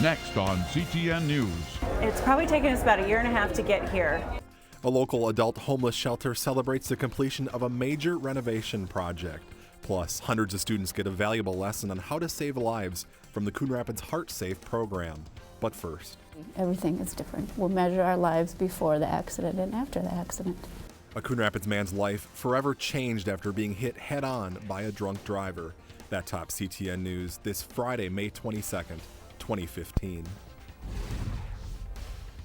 Next on CTN News. It's probably taken us about a year and a half to get here. A local adult homeless shelter celebrates the completion of a major renovation project. Plus, hundreds of students get a valuable lesson on how to save lives from the Coon Rapids Heart Safe program. But first, everything is different. We'll measure our lives before the accident and after the accident. A Coon Rapids man's life forever changed after being hit head-on by a drunk driver. That tops CTN News this Friday, May 22nd, 2015.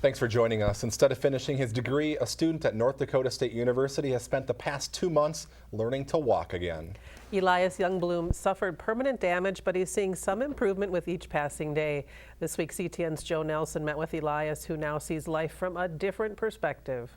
Thanks for joining us. Instead of finishing his degree, a student at North Dakota State University has spent the past 2 months learning to walk again. Elias Youngbloom suffered permanent damage, but he's seeing some improvement with each passing day. This week, CTN's Joe Nelson met with Elias, who now sees life from a different perspective.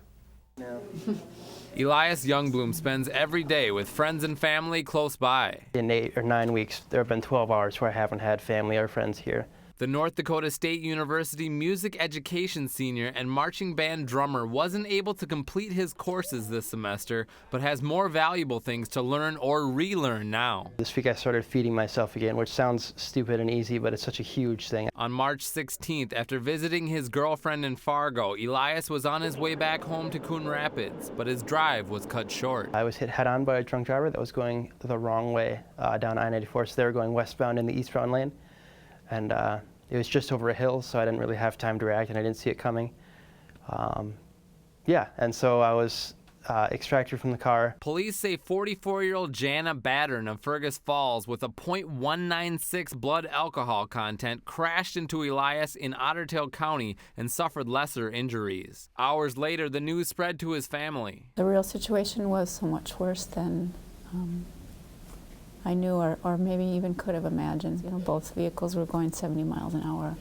Elias Youngbloom spends every day with friends and family close by. In 8 or 9 weeks, there have been 12 hours where I haven't had family or friends here. The North Dakota State University music education senior and marching band drummer wasn't able to complete his courses this semester, but has more valuable things to learn or relearn now. This week I started feeding myself again, which sounds stupid and easy, but it's such a huge thing. On March 16th, after visiting his girlfriend in Fargo, Elias was on his way back home to Coon Rapids, but his drive was cut short. I was hit head-on by a drunk driver that was going the wrong way down I-94, so they were going westbound in the eastbound lane. And it was just over a hill, so I didn't really have time to react, and I didn't see it coming. And so I was extracted from the car. Police say 44-year-old Jana Battern of Fergus Falls with a .196 blood alcohol content crashed into Elias in Otter Tail County and suffered lesser injuries. Hours later, the news spread to his family. The real situation was so much worse than I knew or maybe even could have imagined. You know, both vehicles were going 70 miles an hour.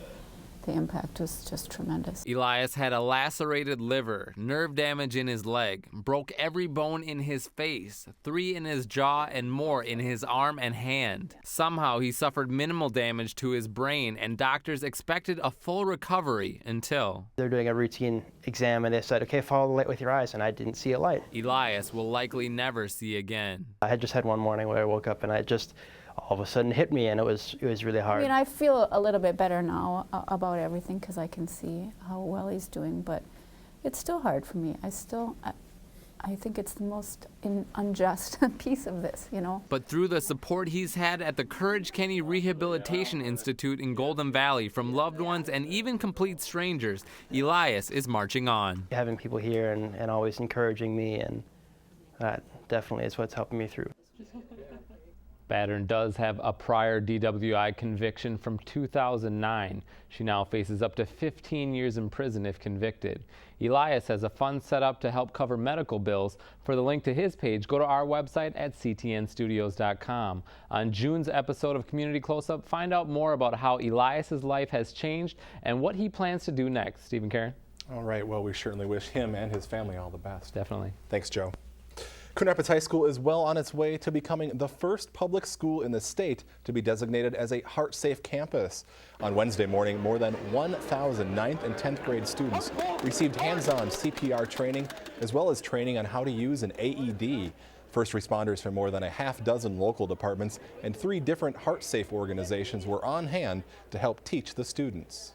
The impact was just tremendous. Elias had a lacerated liver, nerve damage in his leg, broke every bone in his face, 3 in his jaw, and more in his arm and hand. Somehow he suffered minimal damage to his brain, and doctors expected a full recovery until... They're doing a routine exam, and they said, okay, follow the light with your eyes, and I didn't see a light. Elias will likely never see again. I had just had one morning where I woke up, and I just all of a sudden hit me, and it was really hard. I mean, I feel a little bit better now about everything because I can see how well he's doing, but it's still hard for me. I think it's the most unjust piece of this, you know. But through the support he's had at the Courage Kenny Rehabilitation Institute in Golden Valley from loved ones and even complete strangers, Elias is marching on. Having people here and always encouraging me, and that definitely is what's helping me through. Battern does have a prior DWI conviction from 2009. She now faces up to 15 years in prison if convicted. Elias has a fund set up to help cover medical bills. For the link to his page, go to our website at ctnstudios.com. On June's episode of Community Close-Up, find out more about how Elias's life has changed and what he plans to do next. Stephen, Karen? All right, well, we certainly wish him and his family all the best. Definitely. Thanks, Joe. Coon Rapids High School is well on its way to becoming the first public school in the state to be designated as a heart-safe campus. On Wednesday morning, more than 1,000 9th and 10th grade students received hands-on CPR training as well as training on how to use an AED. First responders from more than a half-dozen local departments and 3 different heart-safe organizations were on hand to help teach the students.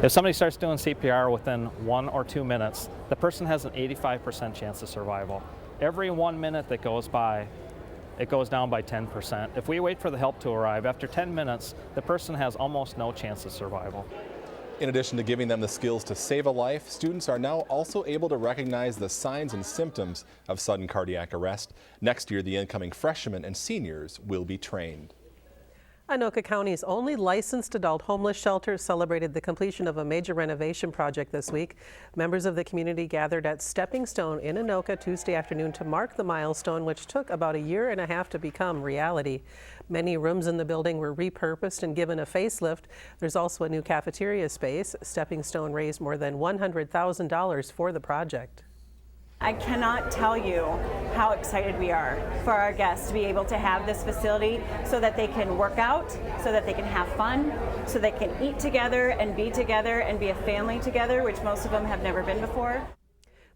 If somebody starts doing CPR within 1 or 2 minutes, the person has an 85% chance of survival. Every 1 minute that goes by, it goes down by 10%. If we wait for the help to arrive, after 10 minutes, the person has almost no chance of survival. In addition to giving them the skills to save a life, students are now also able to recognize the signs and symptoms of sudden cardiac arrest. Next year, the incoming freshmen and seniors will be trained. Anoka County's only licensed adult homeless shelter celebrated the completion of a major renovation project this week. Members of the community gathered at Stepping Stone in Anoka Tuesday afternoon to mark the milestone, which took about a year and a half to become reality. Many rooms in the building were repurposed and given a facelift. There's also a new cafeteria space. Stepping Stone raised more than $100,000 for the project. I cannot tell you how excited we are for our guests to be able to have this facility so that they can work out, so that they can have fun, so they can eat together and be a family together, which most of them have never been before.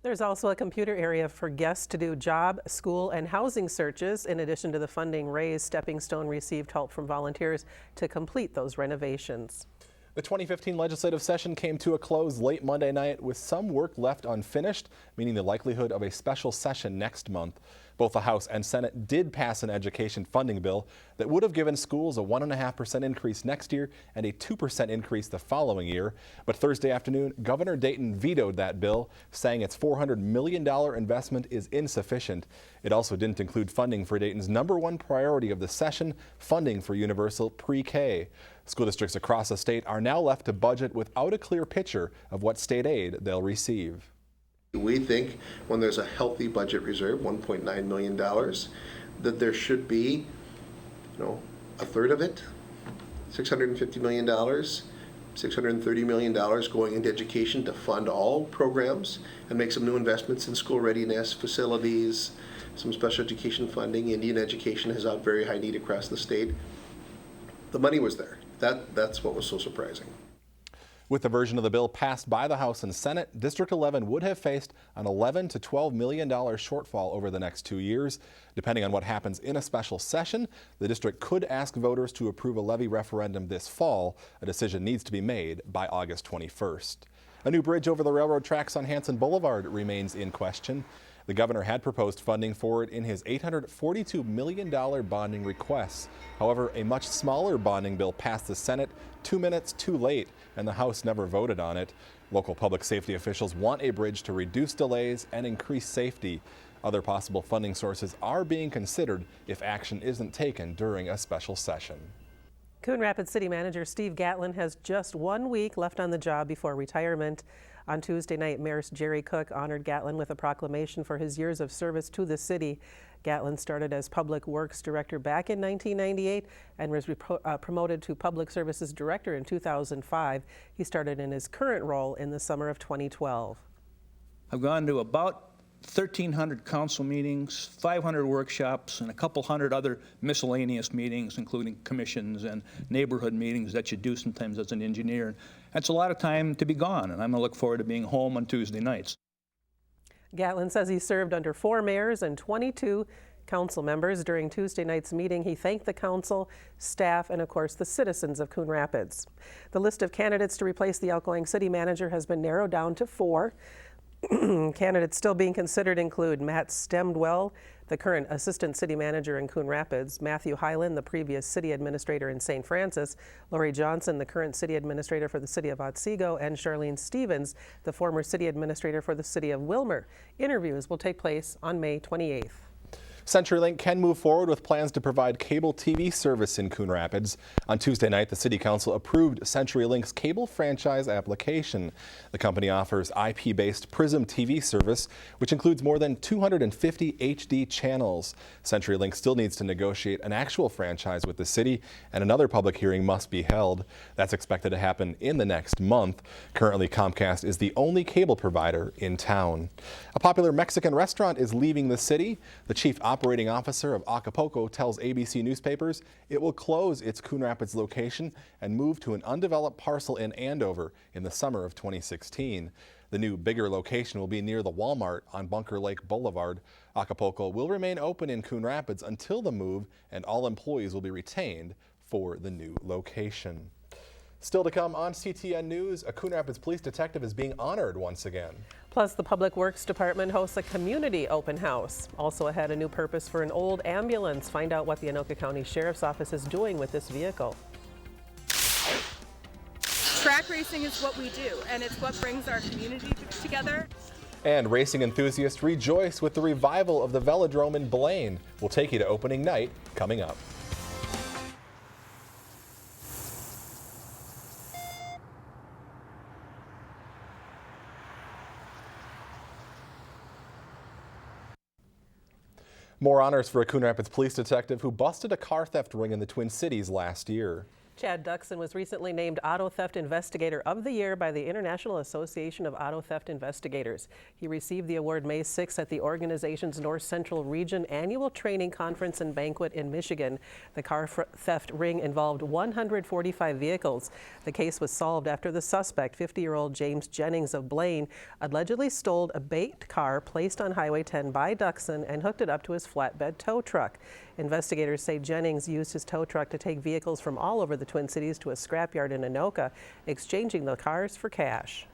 There's also a computer area for guests to do job, school, and housing searches. In addition to the funding raised, Stepping Stone received help from volunteers to complete those renovations. The 2015 legislative session came to a close late Monday night with some work left unfinished, meaning the likelihood of a special session next month. Both the House and Senate did pass an education funding bill that would have given schools a 1.5% increase next year and a 2% increase the following year. But Thursday afternoon, Governor Dayton vetoed that bill, saying its $400 million investment is insufficient. It also didn't include funding for Dayton's #1 priority of the session, funding for universal pre-K. School districts across the state are now left to budget without a clear picture of what state aid they'll receive. We think when there's a healthy budget reserve, $1.9 million, that there should be, a third of it, $650 million, $630 million going into education to fund all programs and make some new investments in school readiness, facilities, some special education funding. Indian education has a very high need across the state. The money was there. That's what was so surprising. With the version of the bill passed by the House and Senate, District 11 would have faced an $11 to $12 million shortfall over the next 2 years. Depending on what happens in a special session, the district could ask voters to approve a levy referendum this fall. A decision needs to be made by August 21st. A new bridge over the railroad tracks on Hanson Boulevard remains in question. The governor had proposed funding for it in his $842 million bonding requests. However, a much smaller bonding bill passed the Senate 2 minutes too late, and the House never voted on it. Local public safety officials want a bridge to reduce delays and increase safety. Other possible funding sources are being considered if action isn't taken during a special session. Coon Rapids City Manager Steve Gatlin has just 1 week left on the job before retirement. On Tuesday night, Mayor Jerry Cook honored Gatlin with a proclamation for his years of service to the city. Gatlin started as Public Works Director back in 1998 and was promoted to Public Services Director in 2005. He started in his current role in the summer of 2012. I've gone to about 1,300 council meetings, 500 workshops, and a couple hundred other miscellaneous meetings, including commissions and neighborhood meetings that you do sometimes as an engineer. That's a lot of time to be gone, and I'm going to look forward to being home on Tuesday nights. Gatlin says he served under 4 mayors and 22 council members. During Tuesday night's meeting, he thanked the council, staff, and of course the citizens of Coon Rapids. The list of candidates to replace the outgoing city manager has been narrowed down to 4. Candidates still being considered include Matt Stemdwell, the current assistant city manager in Coon Rapids, Matthew Hyland, the previous city administrator in St. Francis, Lori Johnson, the current city administrator for the city of Otsego, and Charlene Stevens, the former city administrator for the city of Wilmer. Interviews will take place on May 28th. Centurylink can move forward with plans to provide cable TV service in Coon Rapids. On Tuesday night, the City Council approved Centurylink's cable franchise application. The company offers IP-based Prism TV service, which includes more than 250 HD channels. Centurylink still needs to negotiate an actual franchise with the city, and another public hearing must be held. That's expected to happen in the next month. Currently, Comcast is the only cable provider in town. A popular Mexican restaurant is leaving the city. The chief operating officer of Acapulco tells ABC newspapers it will close its Coon Rapids location and move to an undeveloped parcel in Andover in the summer of 2016. The new, bigger location will be near the Walmart on Bunker Lake Boulevard. Acapulco will remain open in Coon Rapids until the move, and all employees will be retained for the new location. Still to come on CTN News, a Coon Rapids police detective is being honored once again. Plus, the Public Works Department hosts a community open house. Also ahead, a new purpose for an old ambulance. Find out what the Anoka County Sheriff's Office is doing with this vehicle. Track racing is what we do, and it's what brings our community together. And racing enthusiasts rejoice with the revival of the Velodrome in Blaine. We'll take you to opening night coming up. More honors for a Coon Rapids police detective who busted a car theft ring in the Twin Cities last year. Chad Duxon was recently named Auto Theft Investigator of the Year by the International Association of Auto Theft Investigators. He received the award May 6 at the organization's North Central Region Annual Training Conference and Banquet in Michigan. The car theft ring involved 145 vehicles. The case was solved after the suspect, 50-year-old James Jennings of Blaine, allegedly stole a baked car placed on Highway 10 by Duxon and hooked it up to his flatbed tow truck. Investigators say Jennings used his tow truck to take vehicles from all over the Twin Cities to a scrapyard in Anoka, exchanging the cars for cash.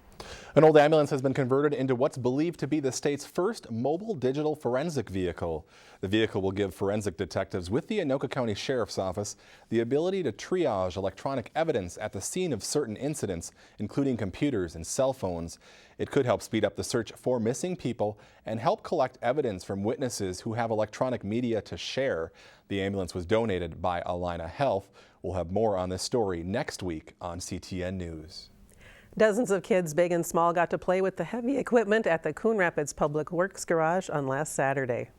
An old ambulance has been converted into what's believed to be the state's first mobile digital forensic vehicle. The vehicle will give forensic detectives with the Anoka County Sheriff's Office the ability to triage electronic evidence at the scene of certain incidents, including computers and cell phones. It could help speed up the search for missing people and help collect evidence from witnesses who have electronic media to share. The ambulance was donated by Allina Health. We'll have more on this story next week on CTN News. Dozens of kids, big and small, got to play with the heavy equipment at the Coon Rapids Public Works Garage on last Saturday.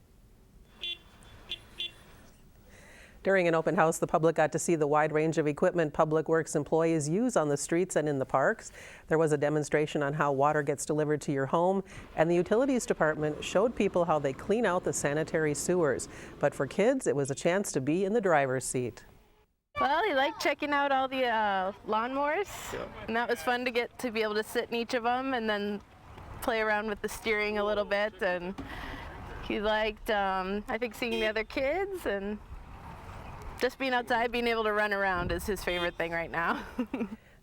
During an open house, the public got to see the wide range of equipment Public Works employees use on the streets and in the parks. There was a demonstration on how water gets delivered to your home, and the Utilities Department showed people how they clean out the sanitary sewers. But for kids, it was a chance to be in the driver's seat. Well, he liked checking out all the lawnmowers, and that was fun to get to be able to sit in each of them and then play around with the steering a little bit. And he liked, I think, seeing the other kids and just being outside, being able to run around is his favorite thing right now.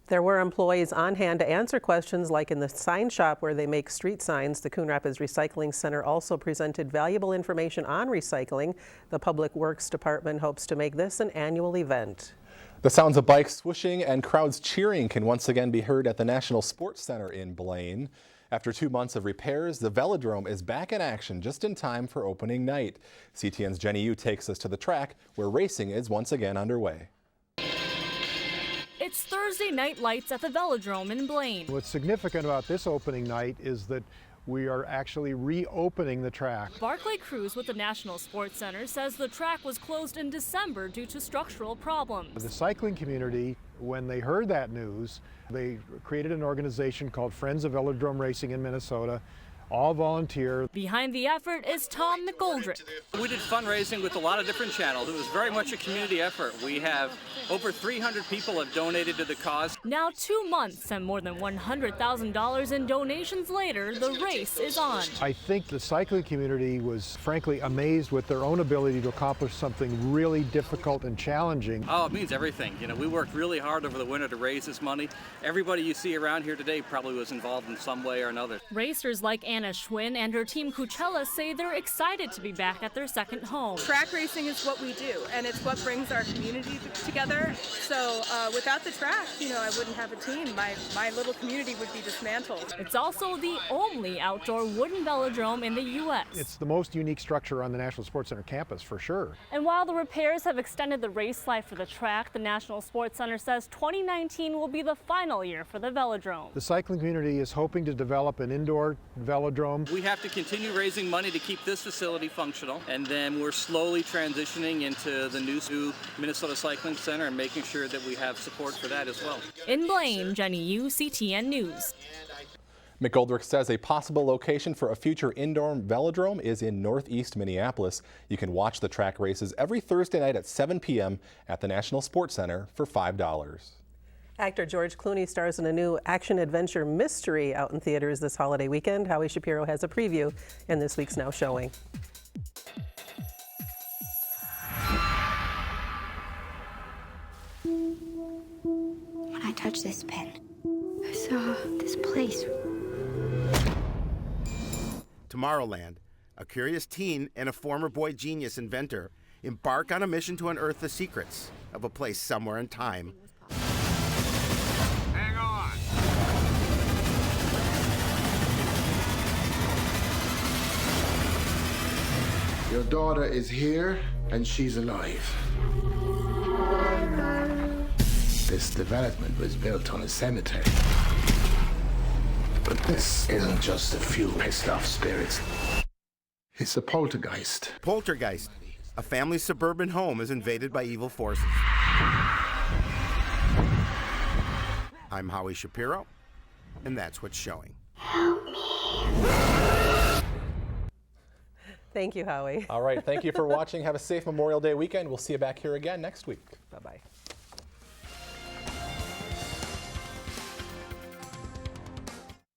There were employees on hand to answer questions, like in the sign shop where they make street signs. The Coon Rapids Recycling Center also presented valuable information on recycling. The Public Works Department hopes to make this an annual event. The sounds of bikes swooshing and crowds cheering can once again be heard at the National Sports Center in Blaine. After 2 months of repairs, the Velodrome is back in action just in time for opening night. CTN's Jenny Yu takes us to the track where racing is once again underway. It's Thursday night lights at the Velodrome in Blaine. What's significant about this opening night is that we are actually reopening the track. Barclay Cruz with the National Sports Center says the track was closed in December due to structural problems. The cycling community, when they heard that news, they created an organization called Friends of Velodrome Racing in Minnesota, all volunteer. Behind the effort is Tom McGoldrick. We did fundraising with a lot of different channels. It was very much a community effort. We have over 300 people have donated to the cause. Now 2 months and more than $100,000 in donations later, the race is on. I think the cycling community was frankly amazed with their own ability to accomplish something really difficult and challenging. Oh, it means everything. You know, we worked really hard over the winter to raise this money. Everybody you see around here today probably was involved in some way or another. Racers like Anna Schwinn and her team Coachella say they're excited to be back at their second home. Track racing is what we do, and it's what brings our community together. So without the track, I wouldn't have a team. My little community would be dismantled. It's also the only outdoor wooden velodrome in the U.S. It's the most unique structure on the National Sports Center campus, for sure. And while the repairs have extended the race life for the track, the National Sports Center says 2019 will be the final year for the velodrome. The cycling community is hoping to develop an indoor velodrome. We have to continue raising money to keep this facility functional, and then we're slowly transitioning into the new Minnesota Cycling Center and making sure that we have support for that as well. In Blaine, Jenny Yu, CTN News. McGoldrick says a possible location for a future indoor velodrome is in northeast Minneapolis. You can watch the track races every Thursday night at 7 p.m. at the National Sports Center for $5. Actor George Clooney stars in a new action-adventure mystery out in theaters this holiday weekend. Howie Shapiro has a preview in this week's Now showing. When I touched this pen, I saw this place. Tomorrowland, a curious teen and a former boy genius inventor embark on a mission to unearth the secrets of a place somewhere in time. Hang on. Your daughter is here and she's alive. This development was built on a cemetery. But this isn't just a few pissed off spirits. It's a poltergeist. Poltergeist. A family's suburban home is invaded by evil forces. I'm Howie Shapiro, and that's what's showing. Thank you, Howie. All right, thank you for watching. Have a safe Memorial Day weekend. We'll see you back here again next week. Bye-bye.